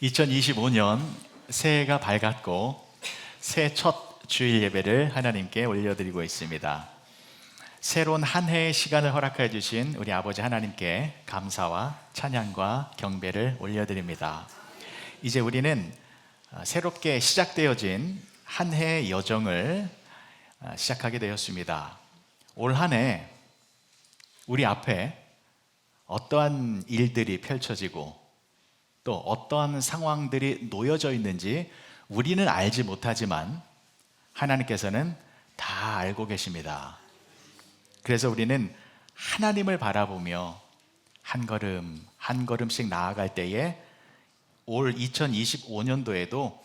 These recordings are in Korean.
2025년 새해가 밝았고 새해 첫 주일 예배를 하나님께 올려드리고 있습니다. 새로운 한 해의 시간을 허락해 주신 우리 아버지 하나님께 감사와 찬양과 경배를 올려드립니다. 이제 우리는 새롭게 시작되어진 한 해의 여정을 시작하게 되었습니다. 올 한 해 우리 앞에 어떠한 일들이 펼쳐지고 또 어떠한 상황들이 놓여져 있는지 우리는 알지 못하지만 하나님께서는 다 알고 계십니다. 그래서 우리는 하나님을 바라보며 한 걸음 한 걸음씩 나아갈 때에 올 2025년도에도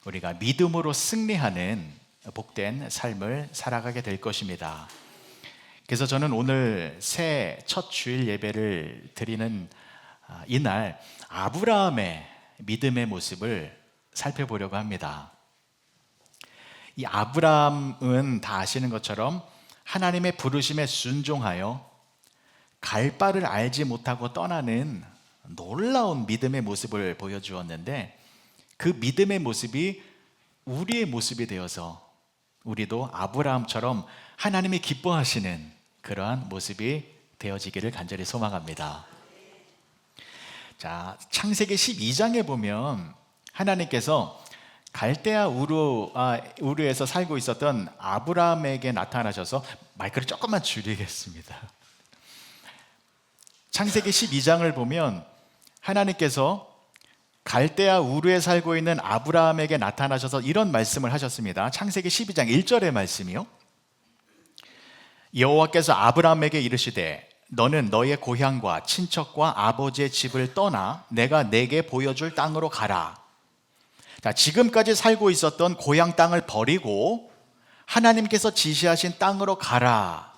우리가 믿음으로 승리하는 복된 삶을 살아가게 될 것입니다. 그래서 저는 오늘 새 첫 주일 예배를 드리는 이날 아브라함의 믿음의 모습을 살펴보려고 합니다. 이 아브라함은 다 아시는 것처럼 하나님의 부르심에 순종하여 갈 바를 알지 못하고 떠나는 놀라운 믿음의 모습을 보여주었는데, 그 믿음의 모습이 우리의 모습이 되어서 우리도 아브라함처럼 하나님이 기뻐하시는 그러한 모습이 되어지기를 간절히 소망합니다. 자, 창세기 12장에 보면 하나님께서 갈대아 우르에서 살고 있었던 아브라함에게 나타나셔서, 마이크를 조금만 줄이겠습니다. 창세기 12장을 보면 하나님께서 갈대아 우르에 살고 있는 아브라함에게 나타나셔서 이런 말씀을 하셨습니다. 창세기 12장 1절의 말씀이요. 여호와께서 아브라함에게 이르시되 너는 너의 고향과 친척과 아버지의 집을 떠나 내가 내게 보여줄 땅으로 가라. 자, 지금까지 살고 있었던 고향 땅을 버리고 하나님께서 지시하신 땅으로 가라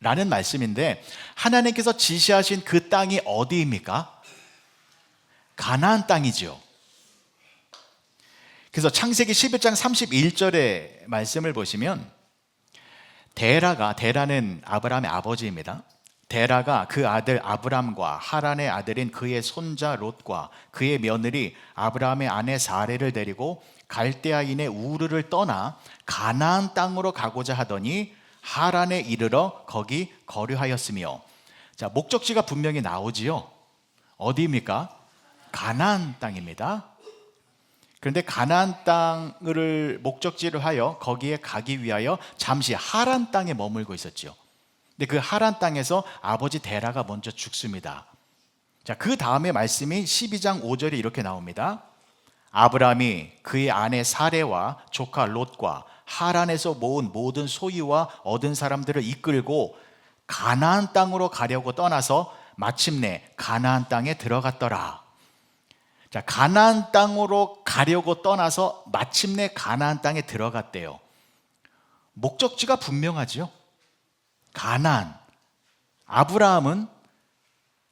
라는 말씀인데, 하나님께서 지시하신 그 땅이 어디입니까? 가나안 땅이죠. 그래서 창세기 11장 31절의 말씀을 보시면 데라는 아브라함의 아버지입니다. 데라가 그 아들 아브람과 하란의 아들인 그의 손자 롯과 그의 며느리 아브라함의 아내 사레를 데리고 갈대아인의 우르를 떠나 가나안 땅으로 가고자 하더니 하란에 이르러 거기 거류하였으며. 자, 목적지가 분명히 나오지요. 어디입니까? 가나안 땅입니다. 그런데 가나안 땅을 목적지로 하여 거기에 가기 위하여 잠시 하란 땅에 머물고 있었죠. 근데 그 하란 땅에서 아버지 데라가 먼저 죽습니다. 자, 그 다음에 말씀이 12장 5절에 이렇게 나옵니다. 아브라함이 그의 아내 사레와 조카 롯과 하란에서 모은 모든 소유와 얻은 사람들을 이끌고 가나안 땅으로 가려고 떠나서 마침내 가나안 땅에 들어갔더라. 자, 가나안 땅으로 가려고 떠나서 마침내 가나안 땅에 들어갔대요. 목적지가 분명하죠. 가나안. 아브라함은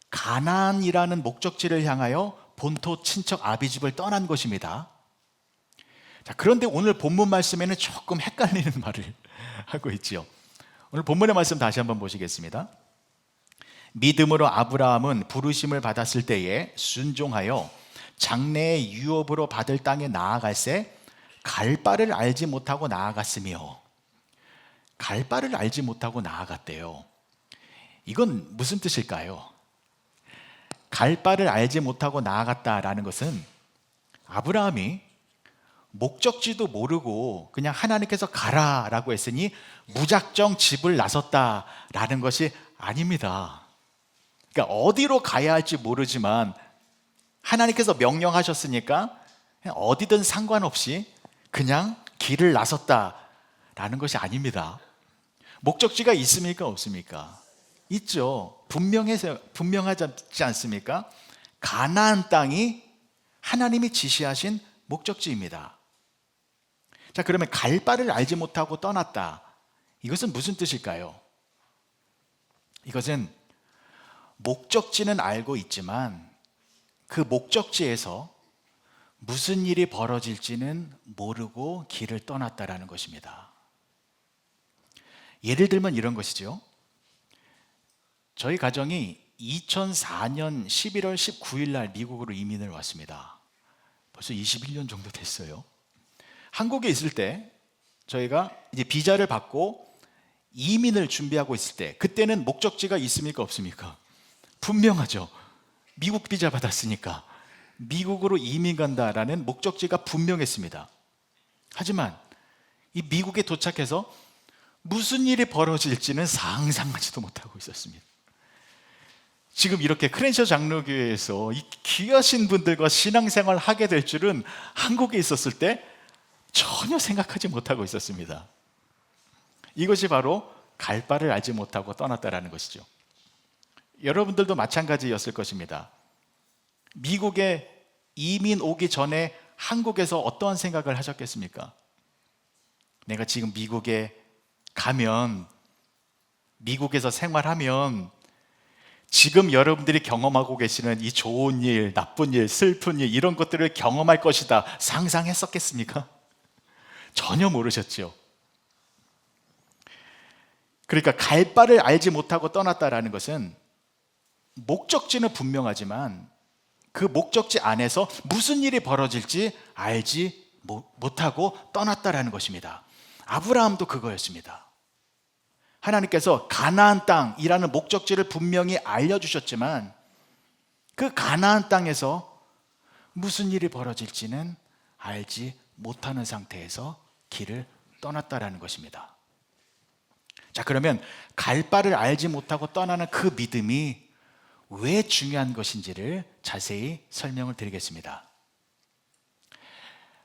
가나안이라는 목적지를 향하여 본토 친척 아비집을 떠난 것입니다. 자, 그런데 오늘 본문 말씀에는 조금 헷갈리는 말을 하고 있죠. 오늘 본문의 말씀 다시 한번 보시겠습니다. 믿음으로 아브라함은 부르심을 받았을 때에 순종하여 장래의 유업으로 받을 땅에 나아갈새 갈 바를 알지 못하고 나아갔으며. 갈 바를 알지 못하고 나아갔대요. 이건 무슨 뜻일까요? 갈 바를 알지 못하고 나아갔다라는 것은 아브라함이 목적지도 모르고 그냥 하나님께서 가라라고 했으니 무작정 집을 나섰다라는 것이 아닙니다. 그러니까 어디로 가야 할지 모르지만 하나님께서 명령하셨으니까 그냥 어디든 상관없이 그냥 길을 나섰다라는 것이 아닙니다. 목적지가 있습니까? 없습니까? 있죠. 분명하지 않습니까? 가나안 땅이 하나님이 지시하신 목적지입니다. 자, 그러면 갈 바를 알지 못하고 떠났다. 이것은 무슨 뜻일까요? 이것은 목적지는 알고 있지만 그 목적지에서 무슨 일이 벌어질지는 모르고 길을 떠났다라는 것입니다. 예를 들면 이런 것이죠. 저희 가정이 2004년 11월 19일 날 미국으로 이민을 왔습니다. 벌써 21년 정도 됐어요. 한국에 있을 때 저희가 이제 비자를 받고 이민을 준비하고 있을 때, 그때는 목적지가 있습니까 없습니까? 분명하죠. 미국 비자 받았으니까 미국으로 이민 간다라는 목적지가 분명했습니다. 하지만 이 미국에 도착해서 무슨 일이 벌어질지는 상상하지도 못하고 있었습니다. 지금 이렇게 크랜셔 장로교회에서 이 귀하신 분들과 신앙생활을 하게 될 줄은 한국에 있었을 때 전혀 생각하지 못하고 있었습니다. 이것이 바로 갈 바를 알지 못하고 떠났다라는 것이죠. 여러분들도 마찬가지였을 것입니다. 미국에 이민 오기 전에 한국에서 어떠한 생각을 하셨겠습니까? 내가 지금 미국에 가면, 미국에서 생활하면 지금 여러분들이 경험하고 계시는 이 좋은 일, 나쁜 일, 슬픈 일, 이런 것들을 경험할 것이다 상상했었겠습니까? 전혀 모르셨죠. 그러니까 갈 바를 알지 못하고 떠났다라는 것은 목적지는 분명하지만 그 목적지 안에서 무슨 일이 벌어질지 알지 못하고 떠났다라는 것입니다. 아브라함도 그거였습니다. 하나님께서 가나안 땅이라는 목적지를 분명히 알려주셨지만 그 가나안 땅에서 무슨 일이 벌어질지는 알지 못하는 상태에서 길을 떠났다라는 것입니다. 자, 그러면 갈 바를 알지 못하고 떠나는 그 믿음이 왜 중요한 것인지를 자세히 설명을 드리겠습니다.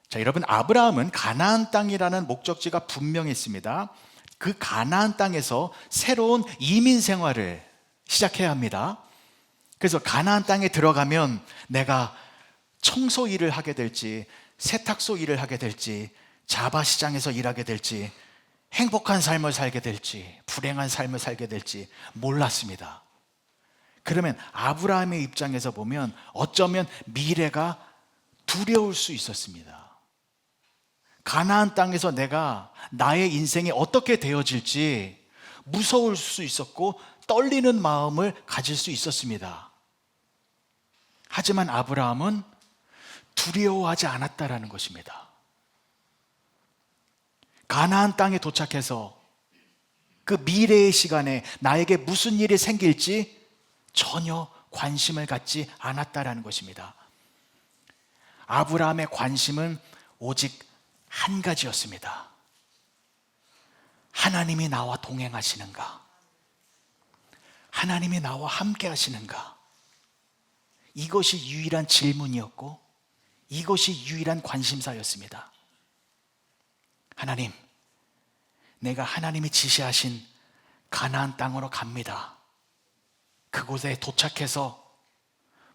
자, 여러분, 아브라함은 가나안 땅이라는 목적지가 분명했습니다. 그 가나안 땅에서 새로운 이민 생활을 시작해야 합니다. 그래서 가나안 땅에 들어가면 내가 청소 일을 하게 될지, 세탁소 일을 하게 될지, 자바시장에서 일하게 될지, 행복한 삶을 살게 될지, 불행한 삶을 살게 될지 몰랐습니다. 그러면 아브라함의 입장에서 보면 어쩌면 미래가 두려울 수 있었습니다. 가나안 땅에서 내가 나의 인생이 어떻게 되어질지 무서울 수 있었고 떨리는 마음을 가질 수 있었습니다. 하지만 아브라함은 두려워하지 않았다라는 것입니다. 가나안 땅에 도착해서 그 미래의 시간에 나에게 무슨 일이 생길지 전혀 관심을 갖지 않았다라는 것입니다. 아브라함의 관심은 오직 한 가지였습니다. 하나님이 나와 동행하시는가? 하나님이 나와 함께 하시는가? 이것이 유일한 질문이었고 이것이 유일한 관심사였습니다. 하나님, 내가 하나님이 지시하신 가나안 땅으로 갑니다. 그곳에 도착해서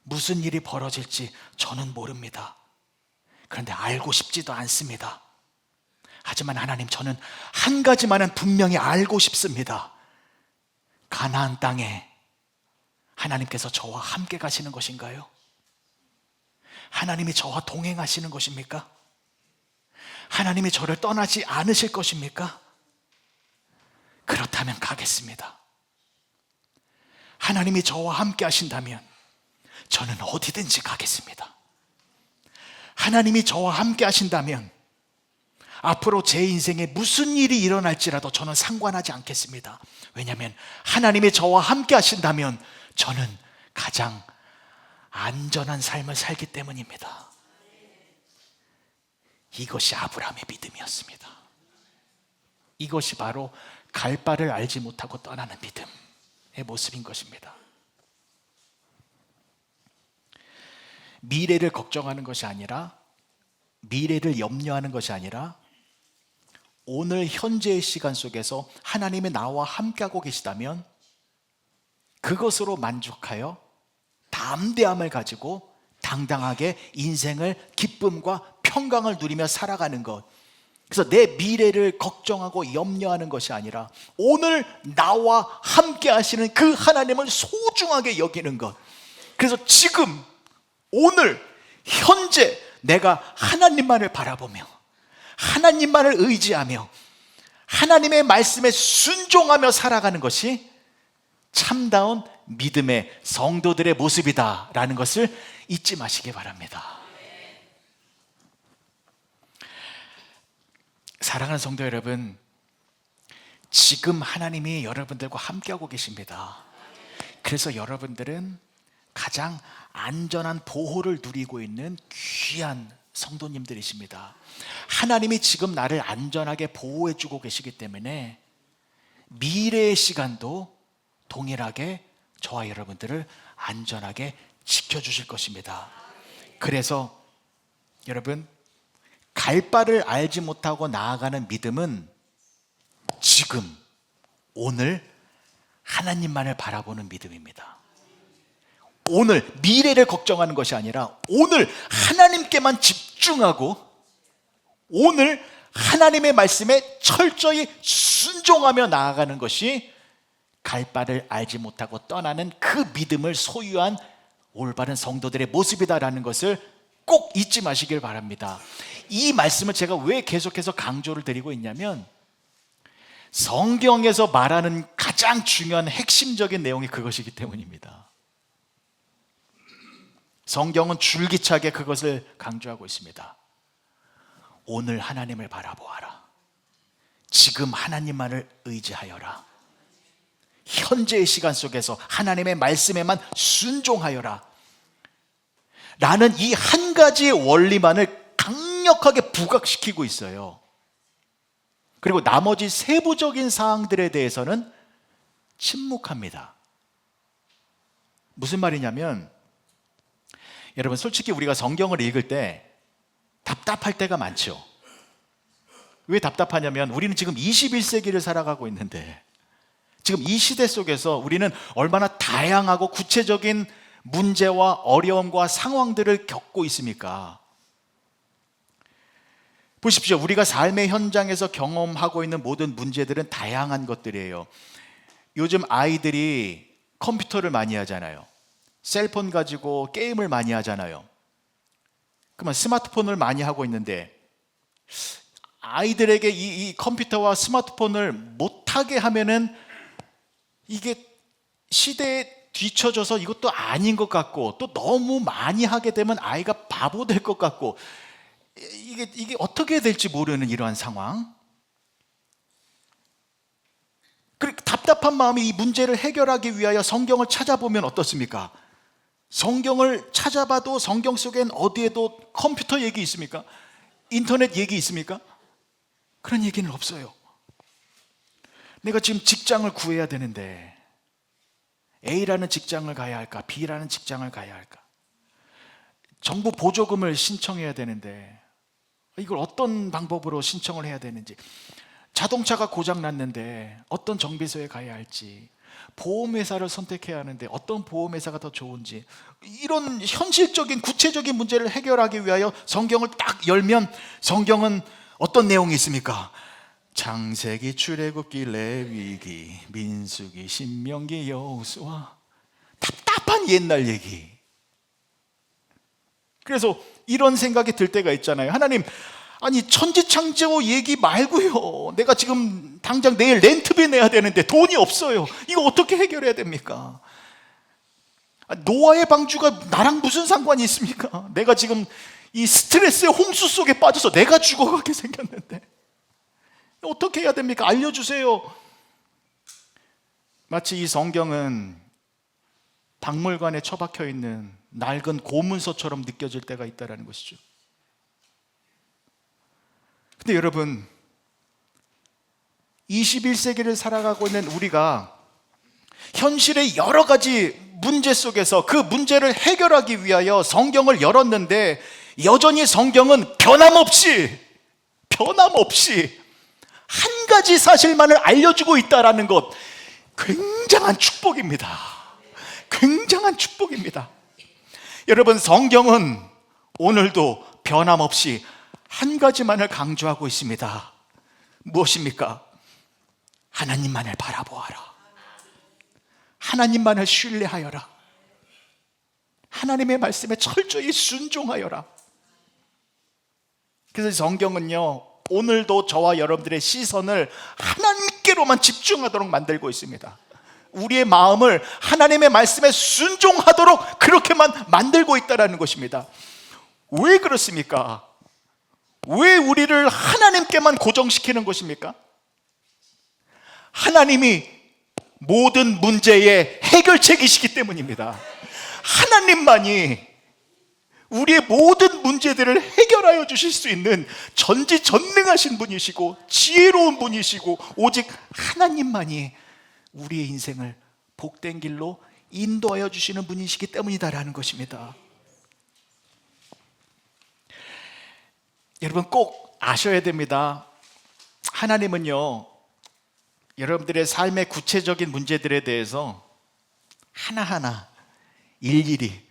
무슨 일이 벌어질지 저는 모릅니다. 그런데 알고 싶지도 않습니다. 하지만 하나님, 저는 한 가지만은 분명히 알고 싶습니다. 가나안 땅에 하나님께서 저와 함께 가시는 것인가요? 하나님이 저와 동행하시는 것입니까? 하나님이 저를 떠나지 않으실 것입니까? 그렇다면 가겠습니다. 하나님이 저와 함께 하신다면 저는 어디든지 가겠습니다. 하나님이 저와 함께 하신다면 앞으로 제 인생에 무슨 일이 일어날지라도 저는 상관하지 않겠습니다. 왜냐하면 하나님이 저와 함께 하신다면 저는 가장 안전한 삶을 살기 때문입니다. 이것이 아브라함의 믿음이었습니다. 이것이 바로 갈 바를 알지 못하고 떠나는 믿음의 모습인 것입니다. 미래를 걱정하는 것이 아니라, 미래를 염려하는 것이 아니라 오늘 현재의 시간 속에서 하나님이 나와 함께하고 계시다면 그것으로 만족하여 담대함을 가지고 당당하게 인생을 기쁨과 평강을 누리며 살아가는 것. 그래서 내 미래를 걱정하고 염려하는 것이 아니라 오늘 나와 함께 하시는 그 하나님을 소중하게 여기는 것. 그래서 지금 오늘 현재 내가 하나님만을 바라보며 하나님만을 의지하며 하나님의 말씀에 순종하며 살아가는 것이 참다운 믿음의 성도들의 모습이다라는 것을 잊지 마시기 바랍니다. 사랑하는 성도 여러분, 지금 하나님이 여러분들과 함께하고 계십니다. 그래서 여러분들은 가장 안전한 보호를 누리고 있는 귀한 성도님들이십니다. 하나님이 지금 나를 안전하게 보호해주고 계시기 때문에 미래의 시간도 동일하게 저와 여러분들을 안전하게 지켜주실 것입니다. 그래서 여러분, 갈 바를 알지 못하고 나아가는 믿음은 지금, 오늘 하나님만을 바라보는 믿음입니다. 오늘, 미래를 걱정하는 것이 아니라 오늘 하나님께만 집중하고 오늘 하나님의 말씀에 철저히 순종하며 나아가는 것이 갈 바를 알지 못하고 떠나는 그 믿음을 소유한 올바른 성도들의 모습이다라는 것을 꼭 잊지 마시길 바랍니다. 이 말씀을 제가 왜 계속해서 강조를 드리고 있냐면 성경에서 말하는 가장 중요한 핵심적인 내용이 그것이기 때문입니다. 성경은 줄기차게 그것을 강조하고 있습니다. 오늘 하나님을 바라보아라. 지금 하나님만을 의지하여라. 현재의 시간 속에서 하나님의 말씀에만 순종하여라. 라는 이 한 가지의 원리만을 강력하게 부각시키고 있어요. 그리고 나머지 세부적인 사항들에 대해서는 침묵합니다. 무슨 말이냐면, 여러분 솔직히 우리가 성경을 읽을 때 답답할 때가 많죠. 왜 답답하냐면 우리는 지금 21세기를 살아가고 있는데 지금 이 시대 속에서 우리는 얼마나 다양하고 구체적인 문제와 어려움과 상황들을 겪고 있습니까? 보십시오. 우리가 삶의 현장에서 경험하고 있는 모든 문제들은 다양한 것들이에요. 요즘 아이들이 컴퓨터를 많이 하잖아요. 셀폰 가지고 게임을 많이 하잖아요. 그러면 스마트폰을 많이 하고 있는데 아이들에게 이 컴퓨터와 스마트폰을 못하게 하면은 이게 시대에 뒤처져서 이것도 아닌 것 같고, 또 너무 많이 하게 되면 아이가 바보 될 것 같고, 이게 어떻게 될지 모르는 이러한 상황. 그리고 답답한 마음이 이 문제를 해결하기 위하여 성경을 찾아보면 어떻습니까? 성경을 찾아봐도 성경 속엔 어디에도 컴퓨터 얘기 있습니까? 인터넷 얘기 있습니까? 그런 얘기는 없어요. 내가 지금 직장을 구해야 되는데 A라는 직장을 가야 할까? B라는 직장을 가야 할까? 정부 보조금을 신청해야 되는데 이걸 어떤 방법으로 신청을 해야 되는지, 자동차가 고장 났는데 어떤 정비소에 가야 할지, 보험회사를 선택해야 하는데 어떤 보험회사가 더 좋은지, 이런 현실적인 구체적인 문제를 해결하기 위하여 성경을 딱 열면 성경은 어떤 내용이 있습니까? 창세기, 출애굽기, 레위기, 민수기, 신명기, 여호수아. 답답한 옛날 얘기. 그래서 이런 생각이 들 때가 있잖아요. 하나님, 아니 천지창조 얘기 말고요, 내가 지금 당장 내일 렌트비 내야 되는데 돈이 없어요. 이거 어떻게 해결해야 됩니까? 노아의 방주가 나랑 무슨 상관이 있습니까? 내가 지금 이 스트레스의 홍수 속에 빠져서 내가 죽어가게 생겼는데 어떻게 해야 됩니까? 알려주세요. 마치 이 성경은 박물관에 처박혀 있는 낡은 고문서처럼 느껴질 때가 있다는 것이죠. 근데 여러분, 21세기를 살아가고 있는 우리가 현실의 여러 가지 문제 속에서 그 문제를 해결하기 위하여 성경을 열었는데 여전히 성경은 변함없이 한 가지 사실만을 알려주고 있다는 것, 굉장한 축복입니다. 굉장한 축복입니다. 여러분, 성경은 오늘도 변함없이 한 가지만을 강조하고 있습니다. 무엇입니까? 하나님만을 바라보아라. 하나님만을 신뢰하여라. 하나님의 말씀에 철저히 순종하여라. 그래서 성경은요, 오늘도 저와 여러분들의 시선을 하나님께로만 집중하도록 만들고 있습니다. 우리의 마음을 하나님의 말씀에 순종하도록 그렇게만 만들고 있다는 것입니다. 왜 그렇습니까? 왜 우리를 하나님께만 고정시키는 것입니까? 하나님이 모든 문제의 해결책이시기 때문입니다. 하나님만이 우리의 모든 문제들을 해결하여 주실 수 있는 전지전능하신 분이시고 지혜로운 분이시고, 오직 하나님만이 우리의 인생을 복된 길로 인도하여 주시는 분이시기 때문이다라는 것입니다. 여러분 꼭 아셔야 됩니다. 하나님은요, 여러분들의 삶의 구체적인 문제들에 대해서 하나하나 일일이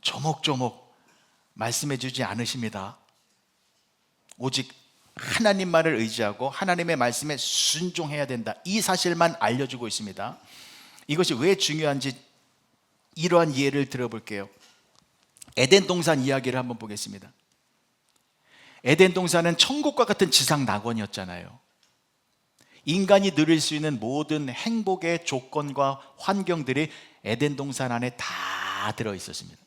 조목조목 말씀해 주지 않으십니다. 오직 하나님만을 의지하고 하나님의 말씀에 순종해야 된다, 이 사실만 알려주고 있습니다. 이것이 왜 중요한지 이러한 이해를 들어볼게요. 에덴 동산 이야기를 한번 보겠습니다. 에덴 동산은 천국과 같은 지상 낙원이었잖아요. 인간이 누릴 수 있는 모든 행복의 조건과 환경들이 에덴 동산 안에 다 들어 있었습니다.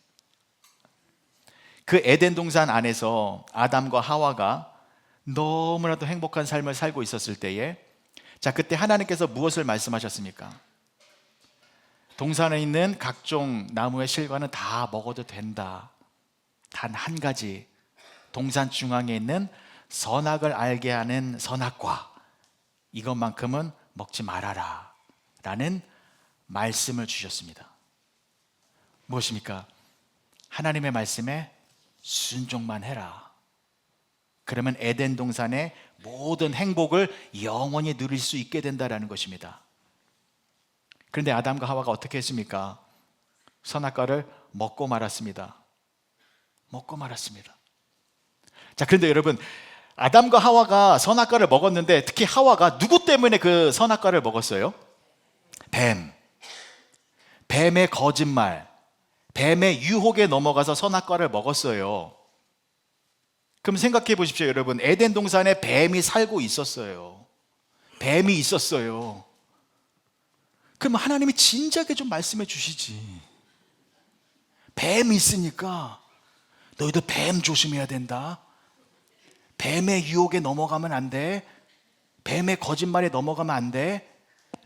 그 에덴 동산 안에서 아담과 하와가 너무나도 행복한 삶을 살고 있었을 때에, 자, 그때 하나님께서 무엇을 말씀하셨습니까? 동산에 있는 각종 나무의 실과는 다 먹어도 된다, 단 한 가지, 동산 중앙에 있는 선악을 알게 하는 선악과, 이것만큼은 먹지 말아라 라는 말씀을 주셨습니다. 무엇입니까? 하나님의 말씀에 순종만 해라. 그러면 에덴 동산의 모든 행복을 영원히 누릴 수 있게 된다라는 것입니다. 그런데 아담과 하와가 어떻게 했습니까? 선악과를 먹고 말았습니다. 먹고 말았습니다. 자, 그런데 여러분, 아담과 하와가 선악과를 먹었는데, 특히 하와가 누구 때문에 그 선악과를 먹었어요? 뱀의 거짓말, 뱀의 유혹에 넘어가서 선악과를 먹었어요. 그럼 생각해 보십시오, 여러분. 에덴 동산에 뱀이 살고 있었어요. 뱀이 있었어요. 그럼 하나님이 진작에 좀 말씀해 주시지. 뱀이 있으니까 너희도 뱀 조심해야 된다, 뱀의 유혹에 넘어가면 안 돼, 뱀의 거짓말에 넘어가면 안 돼,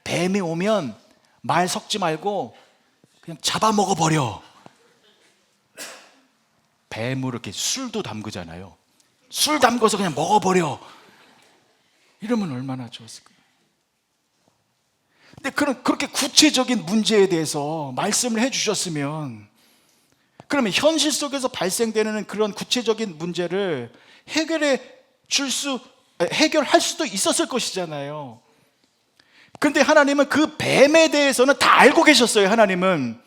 뱀이 오면 말 섞지 말고 그냥 잡아먹어버려. 뱀으로 이렇게 술도 담그잖아요. 술 담궈서 그냥 먹어버려. 이러면 얼마나 좋았을까요? 근데 그렇게 구체적인 문제에 대해서 말씀을 해주셨으면, 그러면 현실 속에서 발생되는 그런 구체적인 문제를 해결할 수도 있었을 것이잖아요. 그런데 하나님은 그 뱀에 대해서는 다 알고 계셨어요, 하나님은.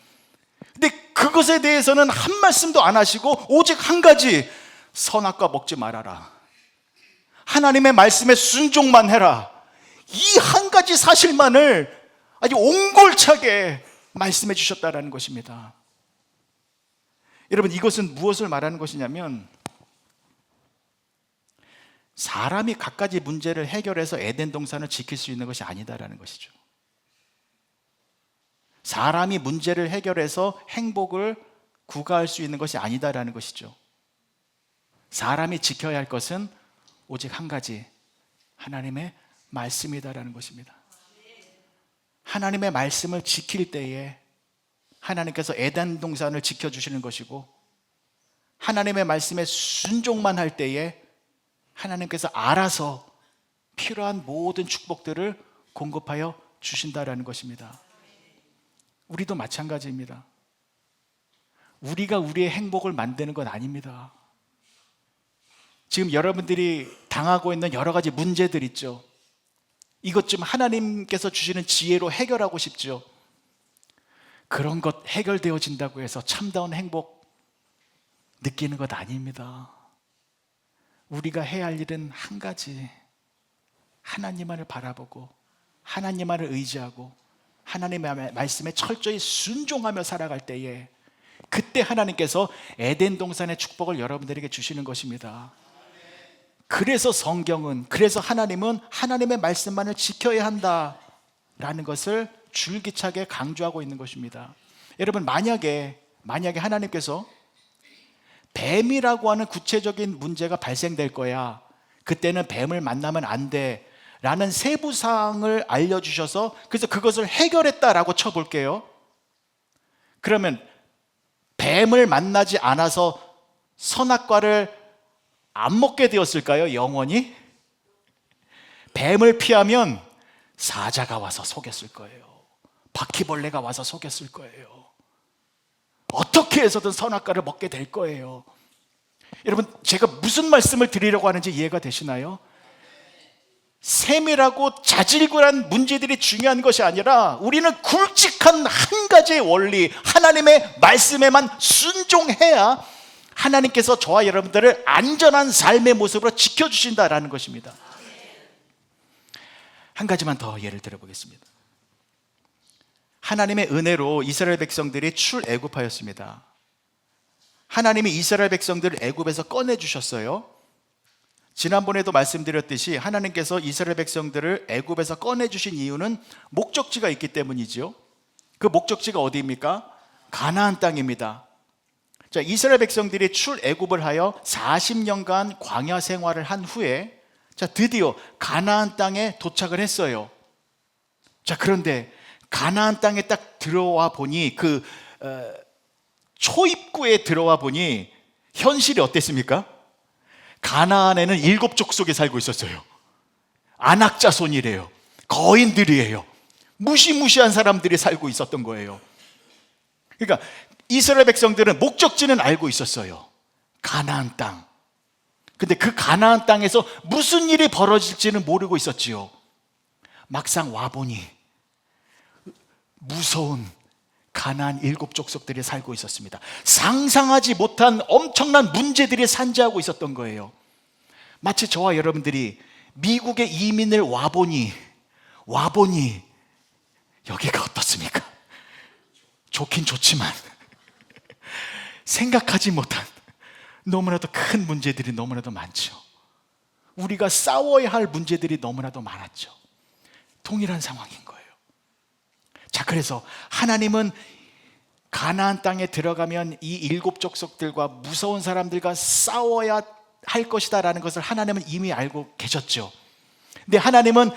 근데 그것에 대해서는 한 말씀도 안 하시고 오직 한 가지, 선악과 먹지 말아라, 하나님의 말씀에 순종만 해라, 이 한 가지 사실만을 아주 옹골차게 말씀해 주셨다라는 것입니다. 여러분, 이것은 무엇을 말하는 것이냐면, 사람이 갖가지 문제를 해결해서 에덴 동산을 지킬 수 있는 것이 아니다라는 것이죠. 사람이 문제를 해결해서 행복을 구가할 수 있는 것이 아니다라는 것이죠. 사람이 지켜야 할 것은 오직 한 가지, 하나님의 말씀이다라는 것입니다. 하나님의 말씀을 지킬 때에 하나님께서 에덴 동산을 지켜주시는 것이고, 하나님의 말씀에 순종만 할 때에 하나님께서 알아서 필요한 모든 축복들을 공급하여 주신다라는 것입니다. 우리도 마찬가지입니다. 우리가 우리의 행복을 만드는 건 아닙니다. 지금 여러분들이 당하고 있는 여러 가지 문제들 있죠. 이것 좀 하나님께서 주시는 지혜로 해결하고 싶죠. 그런 것 해결되어진다고 해서 참다운 행복 느끼는 것 아닙니다. 우리가 해야 할 일은 한 가지, 하나님만을 바라보고 하나님만을 의지하고 하나님의 말씀에 철저히 순종하며 살아갈 때에, 그때 하나님께서 에덴 동산의 축복을 여러분들에게 주시는 것입니다. 그래서 성경은, 그래서 하나님은 하나님의 말씀만을 지켜야 한다라는 것을 줄기차게 강조하고 있는 것입니다. 여러분, 만약에 하나님께서 뱀이라고 하는 구체적인 문제가 발생될 거야. 그때는 뱀을 만나면 안 돼. 라는 세부사항을 알려주셔서 그래서 그것을 해결했다라고 쳐볼게요. 그러면 뱀을 만나지 않아서 선악과를 안 먹게 되었을까요? 영원히? 뱀을 피하면 사자가 와서 속였을 거예요. 바퀴벌레가 와서 속였을 거예요. 어떻게 해서든 선악과를 먹게 될 거예요. 여러분, 제가 무슨 말씀을 드리려고 하는지 이해가 되시나요? 세밀하고 자질구레한 문제들이 중요한 것이 아니라 우리는 굵직한 한 가지의 원리, 하나님의 말씀에만 순종해야 하나님께서 저와 여러분들을 안전한 삶의 모습으로 지켜주신다라는 것입니다. 한 가지만 더 예를 들어보겠습니다. 하나님의 은혜로 이스라엘 백성들이 출애굽하였습니다. 하나님이 이스라엘 백성들을 애굽에서 꺼내주셨어요. 지난번에도 말씀드렸듯이 하나님께서 이스라엘 백성들을 애굽에서 꺼내주신 이유는 목적지가 있기 때문이죠. 그 목적지가 어디입니까? 가나안 땅입니다. 자, 이스라엘 백성들이 출애굽을 하여 40년간 광야 생활을 한 후에 자, 드디어 가나안 땅에 도착을 했어요. 자, 그런데 가나안 땅에 딱 들어와 보니 초입구에 들어와 보니 현실이 어땠습니까? 가나안에는 7족속이 살고 있었어요. 안악자손이래요. 거인들이에요. 무시무시한 사람들이 살고 있었던 거예요. 그러니까 이스라엘 백성들은 목적지는 알고 있었어요. 가나안 땅. 근데 그 가나안 땅에서 무슨 일이 벌어질지는 모르고 있었지요. 막상 와보니 무서운 가나안 7족속들이 살고 있었습니다. 상상하지 못한 엄청난 문제들이 산재하고 있었던 거예요. 마치 저와 여러분들이 미국에 이민을 와보니 여기가 어떻습니까? 좋긴 좋지만 생각하지 못한 너무나도 큰 문제들이 너무나도 많죠. 우리가 싸워야 할 문제들이 너무나도 많았죠. 동일한 상황인 거예요. 자, 그래서 하나님은 가나안 땅에 들어가면 이 7족속들과 무서운 사람들과 싸워야 할 것이다 라는 것을 하나님은 이미 알고 계셨죠. 근데 하나님은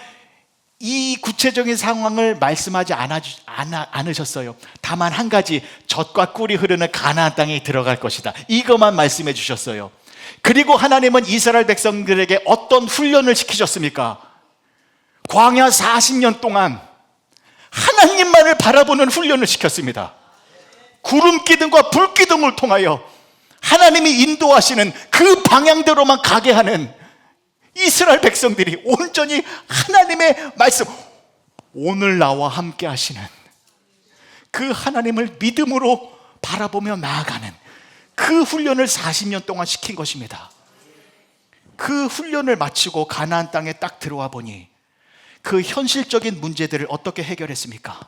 이 구체적인 상황을 말씀하지 않으셨어요. 다만 한 가지, 젖과 꿀이 흐르는 가나안 땅에 들어갈 것이다, 이것만 말씀해 주셨어요. 그리고 하나님은 이스라엘 백성들에게 어떤 훈련을 시키셨습니까? 광야 40년 동안 하나님만을 바라보는 훈련을 시켰습니다. 구름 기둥과 불 기둥을 통하여 하나님이 인도하시는 그 방향대로만 가게 하는 이스라엘 백성들이 온전히 하나님의 말씀, 오늘 나와 함께 하시는 그 하나님을 믿음으로 바라보며 나아가는 그 훈련을 40년 동안 시킨 것입니다. 그 훈련을 마치고 가나안 땅에 딱 들어와 보니 그 현실적인 문제들을 어떻게 해결했습니까?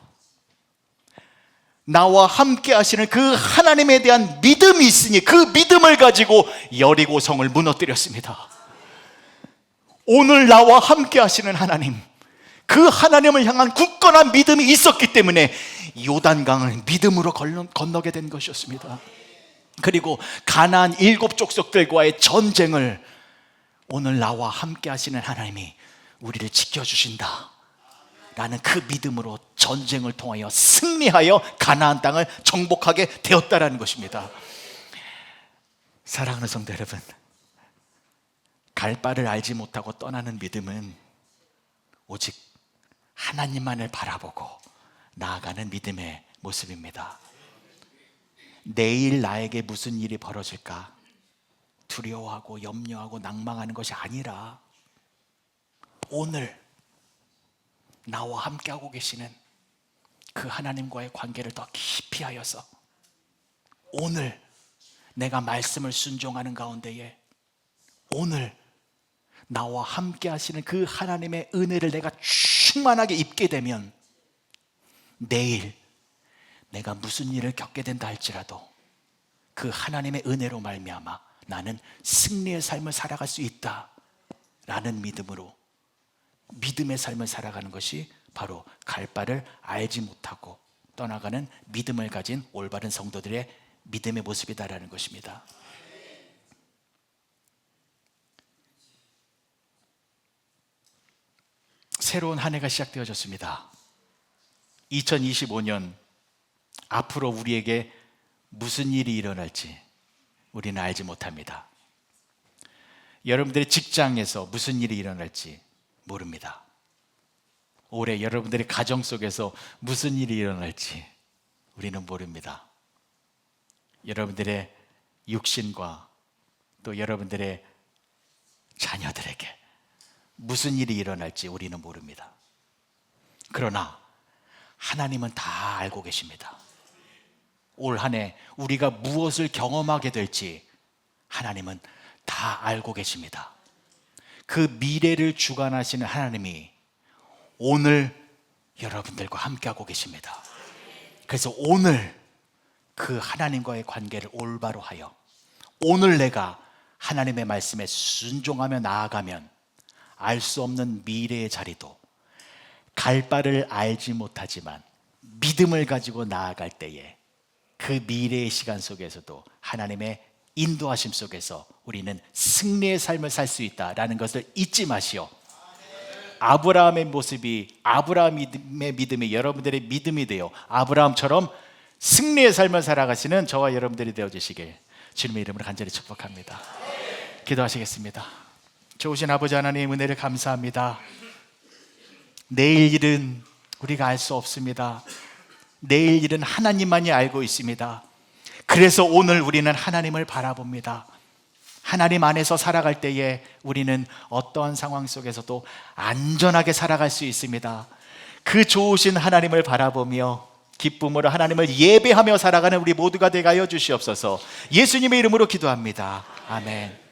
나와 함께 하시는 그 하나님에 대한 믿음이 있으니 그 믿음을 가지고 여리고성을 무너뜨렸습니다. 오늘 나와 함께 하시는 하나님, 그 하나님을 향한 굳건한 믿음이 있었기 때문에 요단강을 믿음으로 건너게 된 것이었습니다. 그리고 가나안 7족속들과의 전쟁을 오늘 나와 함께 하시는 하나님이 우리를 지켜주신다 라는 그 믿음으로 전쟁을 통하여 승리하여 가나안 땅을 정복하게 되었다라는 것입니다. 사랑하는 성도 여러분, 갈 바를 알지 못하고 떠나는 믿음은 오직 하나님만을 바라보고 나아가는 믿음의 모습입니다. 내일 나에게 무슨 일이 벌어질까 두려워하고 염려하고 낭망하는 것이 아니라 오늘 나와 함께하고 계시는 그 하나님과의 관계를 더 깊이 하여서 오늘 내가 말씀을 순종하는 가운데에 오늘 나와 함께 하시는 그 하나님의 은혜를 내가 충만하게 입게 되면 내일 내가 무슨 일을 겪게 된다 할지라도 그 하나님의 은혜로 말미암아 나는 승리의 삶을 살아갈 수 있다 라는 믿음으로 믿음의 삶을 살아가는 것이 바로 갈 바를 알지 못하고 떠나가는 믿음을 가진 올바른 성도들의 믿음의 모습이다라는 것입니다. 새로운 한 해가 시작되어졌습니다. 2025년 앞으로 우리에게 무슨 일이 일어날지 우리는 알지 못합니다. 여러분들의 직장에서 무슨 일이 일어날지 모릅니다. 올해 여러분들의 가정 속에서 무슨 일이 일어날지 우리는 모릅니다. 여러분들의 육신과 또 여러분들의 자녀들에게 무슨 일이 일어날지 우리는 모릅니다. 그러나 하나님은 다 알고 계십니다. 올 한 해 우리가 무엇을 경험하게 될지 하나님은 다 알고 계십니다. 그 미래를 주관하시는 하나님이 오늘 여러분들과 함께하고 계십니다. 그래서 오늘 그 하나님과의 관계를 올바로 하여 오늘 내가 하나님의 말씀에 순종하며 나아가면 알 수 없는 미래의 자리도 갈 바를 알지 못하지만 믿음을 가지고 나아갈 때에 그 미래의 시간 속에서도 하나님의 인도하심 속에서 우리는 승리의 삶을 살 수 있다라는 것을 잊지 마시오. 아브라함의 모습이 아브라함의 믿음이 여러분들의 믿음이 되어 아브라함처럼 승리의 삶을 살아가시는 저와 여러분들이 되어주시길 주님의 이름으로 간절히 축복합니다. 기도하시겠습니다. 좋으신 아버지 하나님 은혜를 감사합니다. 내일 일은 우리가 알 수 없습니다. 내일 일은 하나님만이 알고 있습니다. 그래서 오늘 우리는 하나님을 바라봅니다. 하나님 안에서 살아갈 때에 우리는 어떠한 상황 속에서도 안전하게 살아갈 수 있습니다. 그 좋으신 하나님을 바라보며 기쁨으로 하나님을 예배하며 살아가는 우리 모두가 되게 하여 주시옵소서. 예수님의 이름으로 기도합니다. 아멘.